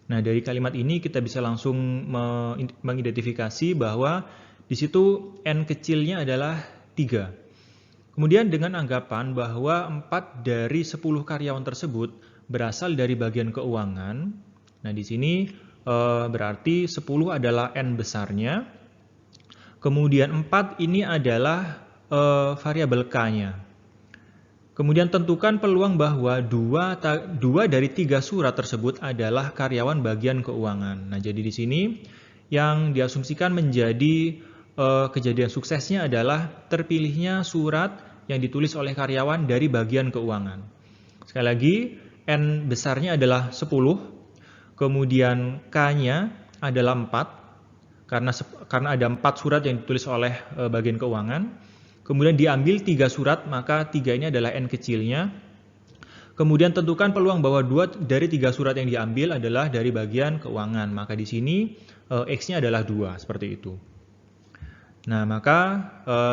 Nah, dari kalimat ini kita bisa langsung mengidentifikasi bahwa di situ N kecilnya adalah 3. Kemudian dengan anggapan bahwa 4 dari 10 karyawan tersebut berasal dari bagian keuangan. Nah, di sini berarti 10 adalah N besarnya. Kemudian 4 ini adalah variabel K-nya. Kemudian tentukan peluang bahwa 2 dari 3 surat tersebut adalah karyawan bagian keuangan. Nah, jadi di sini yang diasumsikan menjadi kejadian suksesnya adalah terpilihnya surat yang ditulis oleh karyawan dari bagian keuangan. Sekali lagi, N besarnya adalah 10, kemudian K-nya adalah 4, karena ada 4 surat yang ditulis oleh bagian keuangan. Kemudian diambil 3 surat, maka 3 ini adalah N kecilnya. Kemudian tentukan peluang bahwa 2 dari 3 surat yang diambil adalah dari bagian keuangan. Maka di sini X-nya adalah 2, seperti itu. Nah, maka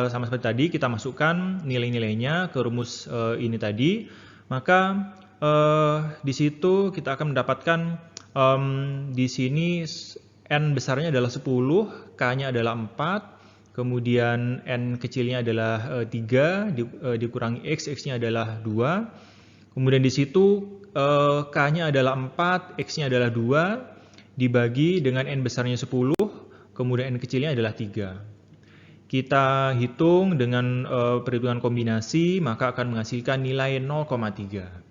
sama seperti tadi kita masukkan nilai-nilainya ke rumus ini tadi. Maka di situ kita akan mendapatkan di sini N besarnya adalah 10, K-nya adalah 4, kemudian N kecilnya adalah 3, dikurangi X, X-nya adalah 2. Kemudian di situ K-nya adalah 4, X-nya adalah 2, dibagi dengan N besarnya 10, kemudian N kecilnya adalah 3. Kita hitung dengan perhitungan kombinasi, maka akan menghasilkan nilai 0,3.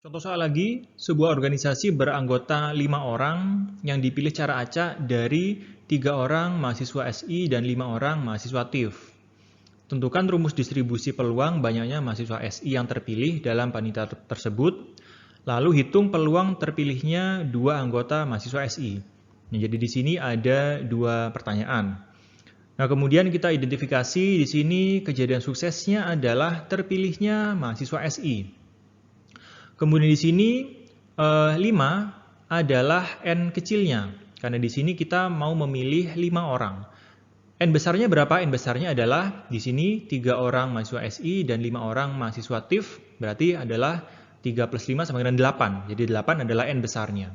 Contoh soal lagi, sebuah organisasi beranggota 5 orang yang dipilih secara acak dari 3 orang mahasiswa SI dan 5 orang mahasiswa TIF. Tentukan rumus distribusi peluang banyaknya mahasiswa SI yang terpilih dalam panitia tersebut, lalu hitung peluang terpilihnya 2 anggota mahasiswa SI. Nah, jadi di sini ada 2 pertanyaan. Nah, kemudian kita identifikasi di sini kejadian suksesnya adalah terpilihnya mahasiswa SI. Kemudian di sini 5 adalah N kecilnya, karena di sini kita mau memilih 5 orang. N besarnya berapa? N besarnya adalah di sini 3 orang mahasiswa SI dan 5 orang mahasiswa TIF, berarti adalah 3 plus 5 sama dengan 8. Jadi 8 adalah N besarnya.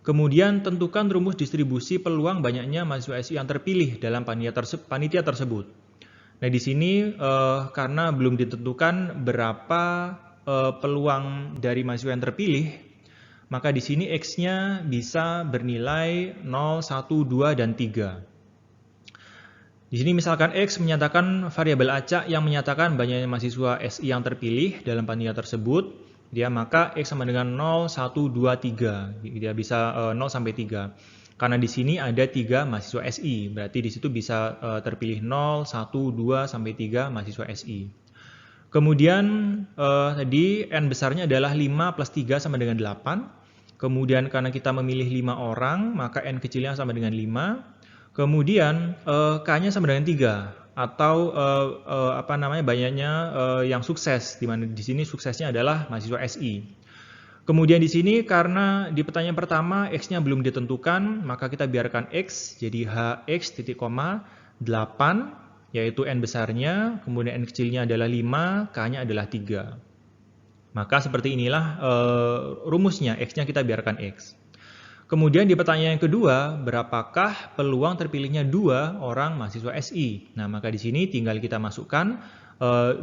Kemudian tentukan rumus distribusi peluang banyaknya mahasiswa SI yang terpilih dalam panitia tersebut. Nah, di sini karena belum ditentukan berapa peluang dari mahasiswa yang terpilih, maka di sini X-nya bisa bernilai 0, 1, 2, dan 3. Di sini misalkan X menyatakan variabel acak yang menyatakan banyaknya mahasiswa SI yang terpilih dalam panitia tersebut. Maka X sama dengan 0, 1, 2, 3. Dia bisa 0 sampai 3. Karena di sini ada 3 mahasiswa SI. Berarti di situ bisa terpilih 0, 1, 2, sampai 3 mahasiswa SI. Kemudian tadi N besarnya adalah 5 plus 3 sama dengan 8. Kemudian karena kita memilih 5 orang, maka N kecilnya sama dengan 5. Kemudian K-nya sama dengan 3. Atau banyaknya yang sukses, di mana di sini suksesnya adalah mahasiswa SI. Kemudian di sini karena di pertanyaan pertama X-nya belum ditentukan, maka kita biarkan X jadi HX titik koma 8, yaitu N besarnya, kemudian N kecilnya adalah 5, K-nya adalah 3. Maka seperti inilah rumusnya, X-nya kita biarkan X. Kemudian di pertanyaan yang kedua, berapakah peluang terpilihnya 2 orang mahasiswa SI? Nah, maka di sini tinggal kita masukkan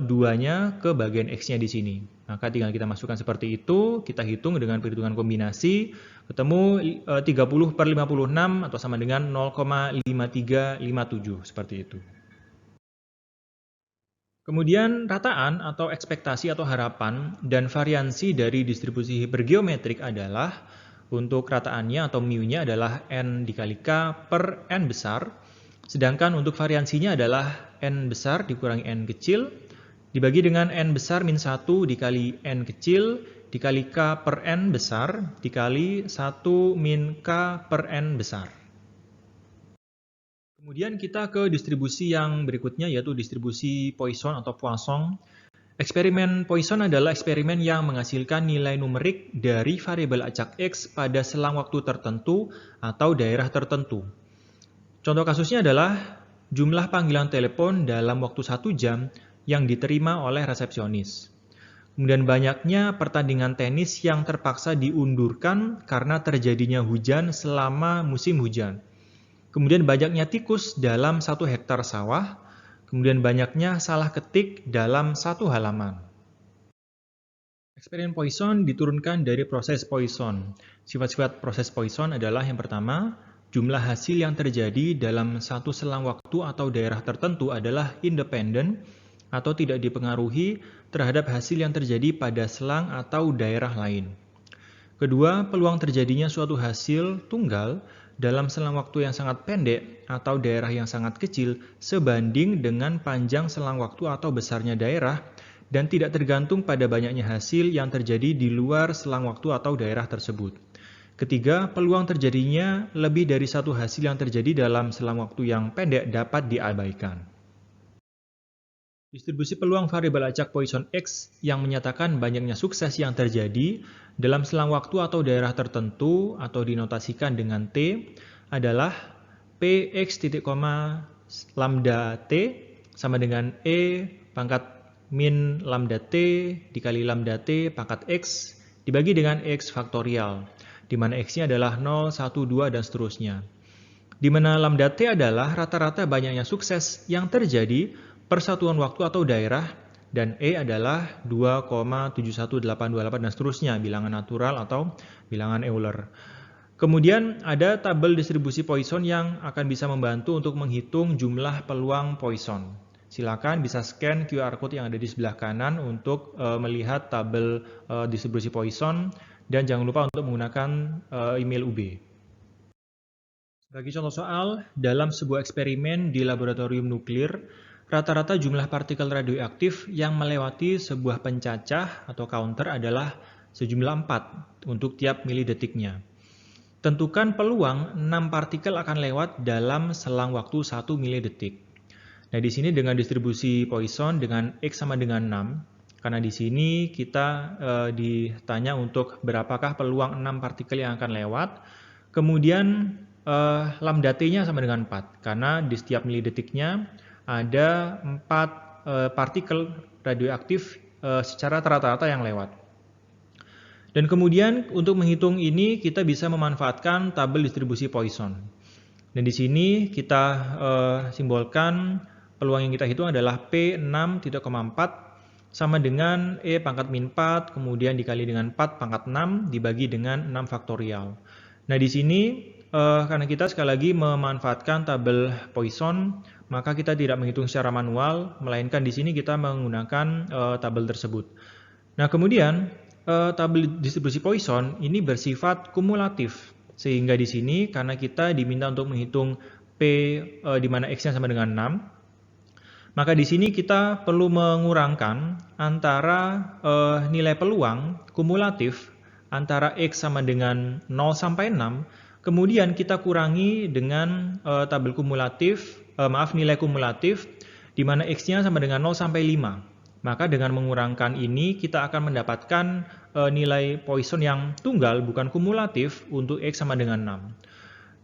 2-nya ke bagian X-nya di sini. Maka tinggal kita masukkan seperti itu, kita hitung dengan perhitungan kombinasi, ketemu 30/56 atau sama dengan 0,5357, seperti itu. Kemudian rataan atau ekspektasi atau harapan dan variansi dari distribusi hipergeometrik adalah untuk rataannya atau mu-nya adalah N dikali K per N besar. Sedangkan untuk variansinya adalah N besar dikurangi N kecil, dibagi dengan N besar min 1 dikali N kecil, dikali K per N besar, dikali 1 min K per N besar. Kemudian kita ke distribusi yang berikutnya, yaitu distribusi Poisson atau Poisson. Eksperimen Poisson adalah eksperimen yang menghasilkan nilai numerik dari variabel acak X pada selang waktu tertentu atau daerah tertentu. Contoh kasusnya adalah jumlah panggilan telepon dalam waktu 1 jam yang diterima oleh resepsionis. Kemudian banyaknya pertandingan tenis yang terpaksa diundurkan karena terjadinya hujan selama musim hujan. Kemudian banyaknya tikus dalam 1 hektar sawah. Kemudian banyaknya salah ketik dalam 1 halaman. Eksperimen Poisson diturunkan dari proses Poisson. Sifat-sifat proses Poisson adalah yang pertama, jumlah hasil yang terjadi dalam satu selang waktu atau daerah tertentu adalah independen atau tidak dipengaruhi terhadap hasil yang terjadi pada selang atau daerah lain. Kedua, peluang terjadinya suatu hasil tunggal dalam selang waktu yang sangat pendek atau daerah yang sangat kecil sebanding dengan panjang selang waktu atau besarnya daerah dan tidak tergantung pada banyaknya hasil yang terjadi di luar selang waktu atau daerah tersebut. Ketiga, peluang terjadinya lebih dari satu hasil yang terjadi dalam selang waktu yang pendek dapat diabaikan. Distribusi peluang variabel acak Poisson X yang menyatakan banyaknya sukses yang terjadi dalam selang waktu atau daerah tertentu atau dinotasikan dengan T adalah Px titik koma lambda T sama dengan E pangkat min lambda T dikali lambda T pangkat X dibagi dengan X faktorial, di mana X-nya adalah 0, 1, 2, dan seterusnya. Di mana lambda T adalah rata-rata banyaknya sukses yang terjadi persatuan waktu atau daerah, dan E adalah 2,71828 dan seterusnya, bilangan natural atau bilangan Euler. Kemudian ada tabel distribusi Poisson yang akan bisa membantu untuk menghitung jumlah peluang Poisson. Silakan bisa scan QR code yang ada di sebelah kanan untuk melihat tabel distribusi Poisson, dan jangan lupa untuk menggunakan email UB. Bagi contoh soal, dalam sebuah eksperimen di laboratorium nuklir, rata-rata jumlah partikel radioaktif yang melewati sebuah pencacah atau counter adalah sejumlah 4 untuk tiap milidetiknya. Tentukan peluang 6 partikel akan lewat dalam selang waktu 1 milidetik. Nah, di sini dengan distribusi Poisson dengan X sama dengan 6, karena di sini kita ditanya untuk berapakah peluang 6 partikel yang akan lewat. Kemudian lambda T-nya sama dengan 4, karena di setiap milidetiknya ada 4 partikel radioaktif secara rata-rata yang lewat. Dan kemudian untuk menghitung ini kita bisa memanfaatkan tabel distribusi Poisson. Dan di sini kita simbolkan peluang yang kita hitung adalah P6,4 sama dengan E pangkat min 4 kemudian dikali dengan 4 pangkat 6 dibagi dengan 6 faktorial. Nah, di sini karena kita sekali lagi memanfaatkan tabel Poisson, maka kita tidak menghitung secara manual, melainkan di sini kita menggunakan tabel tersebut. Nah, kemudian tabel distribusi Poisson ini bersifat kumulatif, sehingga di sini karena kita diminta untuk menghitung P di mana X-nya sama dengan 6, maka di sini kita perlu mengurangkan antara nilai peluang kumulatif antara X sama dengan 0 sampai 6, kemudian kita kurangi dengan tabel kumulatif, nilai kumulatif, di mana X-nya sama dengan 0 sampai 5. Maka dengan mengurangkan ini, kita akan mendapatkan nilai Poisson yang tunggal, bukan kumulatif, untuk X sama dengan 6.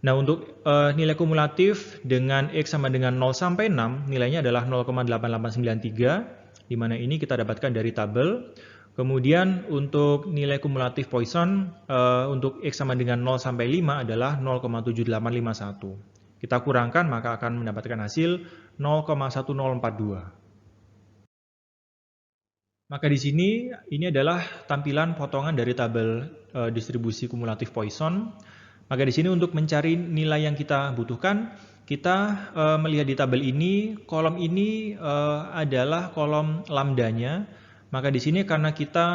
Nah, untuk nilai kumulatif dengan X sama dengan 0 sampai 6, nilainya adalah 0,8893, di mana ini kita dapatkan dari tabel. Kemudian untuk nilai kumulatif Poisson untuk X sama dengan 0 sampai 5 adalah 0,7851. Kita kurangkan maka akan mendapatkan hasil 0,1042. Maka di sini ini adalah tampilan potongan dari tabel distribusi kumulatif Poisson. Maka di sini untuk mencari nilai yang kita butuhkan, kita melihat di tabel ini, kolom ini adalah kolom lambdanya. Maka di sini karena kita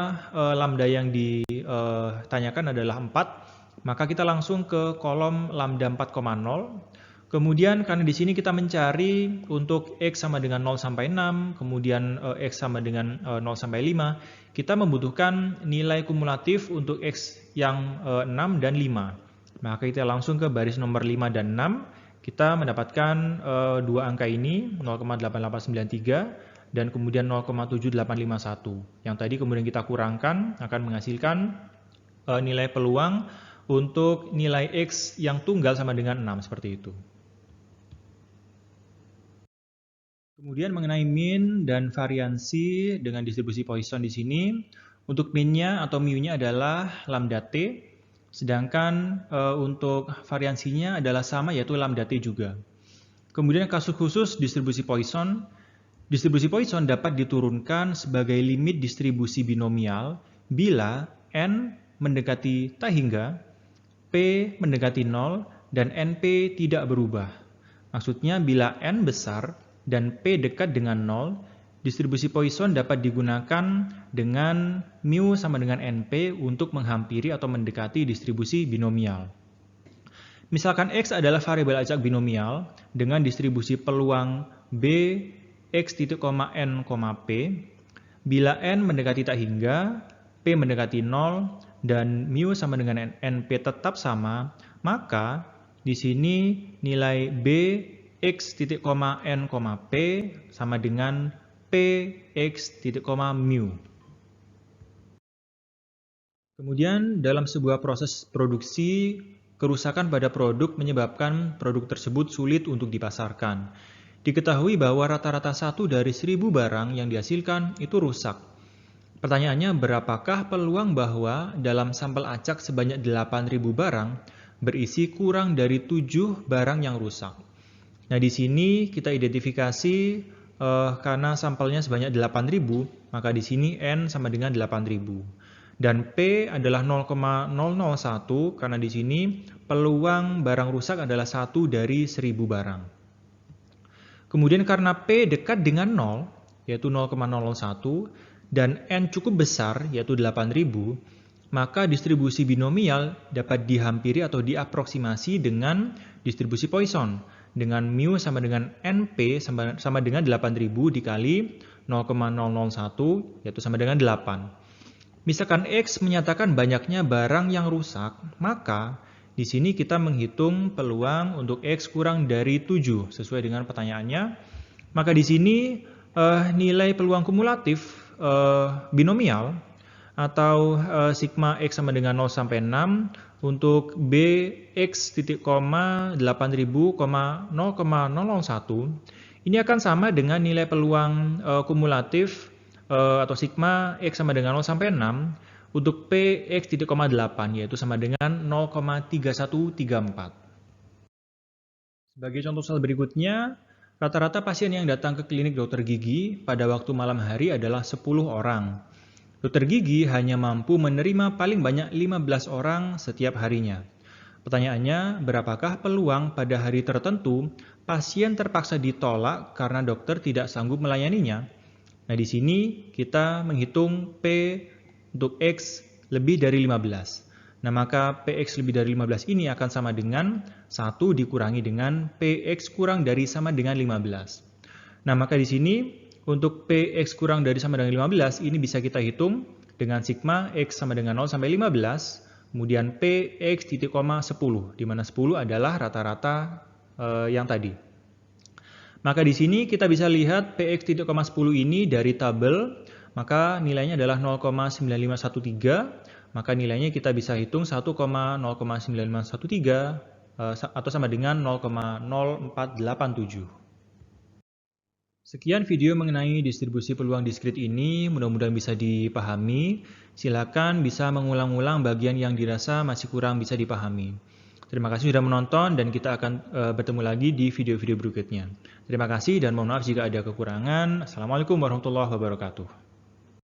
lambda yang ditanyakan adalah 4, maka kita langsung ke kolom lambda 4,0. Kemudian karena di sini kita mencari untuk X sama dengan 0 sampai 6, kemudian X sama dengan 0 sampai 5, kita membutuhkan nilai kumulatif untuk X yang 6 dan 5. Maka kita langsung ke baris nomor 5 dan 6, kita mendapatkan dua angka ini 0,8893 dan kemudian 0,7851. Yang tadi kemudian kita kurangkan akan menghasilkan nilai peluang untuk nilai X yang tunggal sama dengan 6 seperti itu. Kemudian mengenai mean dan variansi dengan distribusi Poisson di sini, untuk mean-nya atau mu-nya adalah lambda T, sedangkan untuk variansinya adalah sama yaitu lambda T juga. Kemudian kasus khusus distribusi Poisson dapat diturunkan sebagai limit distribusi binomial bila n mendekati tak hingga, p mendekati 0, dan np tidak berubah. Maksudnya bila n besar dan P dekat dengan 0, distribusi Poisson dapat digunakan dengan mu sama dengan NP untuk menghampiri atau mendekati distribusi binomial. Misalkan X adalah variabel acak binomial dengan distribusi peluang B X titik, N, P, bila N mendekati tak hingga, P mendekati 0, dan mu sama dengan NP tetap sama, maka di sini nilai B X titik, N, P sama dengan P X titik, mu. Kemudian dalam sebuah proses produksi, kerusakan pada produk menyebabkan produk tersebut sulit untuk dipasarkan. Diketahui bahwa rata-rata 1 dari 1000 barang yang dihasilkan itu rusak. Pertanyaannya, berapakah peluang bahwa dalam sampel acak sebanyak 8000 barang berisi kurang dari 7 barang yang rusak? Nah, di sini kita identifikasi karena sampelnya sebanyak 8000, maka di sini N sama dengan 8000. Dan P adalah 0,001 karena di sini peluang barang rusak adalah 1 dari 1000 barang. Kemudian karena P dekat dengan 0, yaitu 0,001, dan N cukup besar, yaitu 8000, maka distribusi binomial dapat dihampiri atau diaproksimasi dengan distribusi Poisson, dengan mu sama dengan NP sama dengan 8000 dikali 0,001, yaitu sama dengan 8. Misalkan X menyatakan banyaknya barang yang rusak, maka di sini kita menghitung peluang untuk X kurang dari 7 sesuai dengan pertanyaannya. Maka di sini nilai peluang kumulatif binomial atau sigma X sama dengan 0 sampai 6 untuk B X titik, 8000, 0,001 ini akan sama dengan nilai peluang kumulatif atau sigma X sama dengan 0 sampai 6 untuk P X titik, 8 yaitu sama dengan 0,3134. Sebagai contoh soal berikutnya, rata-rata pasien yang datang ke klinik dokter gigi pada waktu malam hari adalah 10 orang. Dokter gigi hanya mampu menerima paling banyak 15 orang setiap harinya. Pertanyaannya, berapakah peluang pada hari tertentu pasien terpaksa ditolak karena dokter tidak sanggup melayaninya? Nah, di sini kita menghitung P untuk X lebih dari 15. Nah, maka PX lebih dari 15 ini akan sama dengan 1 dikurangi dengan PX kurang dari sama dengan 15. Nah, maka di sini untuk PX kurang dari sama dengan 15 ini bisa kita hitung dengan sigma X sama dengan 0 sampai 15, kemudian PX titik, 10, di mana 10 adalah rata-rata yang tadi. Maka di sini kita bisa lihat PX titik, 10 ini dari tabel, maka nilainya adalah 0,9513, maka nilainya kita bisa hitung 1,09513 atau sama dengan 0,0487. Sekian video mengenai distribusi peluang diskrit ini, mudah-mudahan bisa dipahami. Silakan bisa mengulang-ulang bagian yang dirasa masih kurang bisa dipahami. Terima kasih sudah menonton dan kita akan bertemu lagi di video-video berikutnya. Terima kasih dan mohon maaf jika ada kekurangan. Assalamualaikum warahmatullahi wabarakatuh.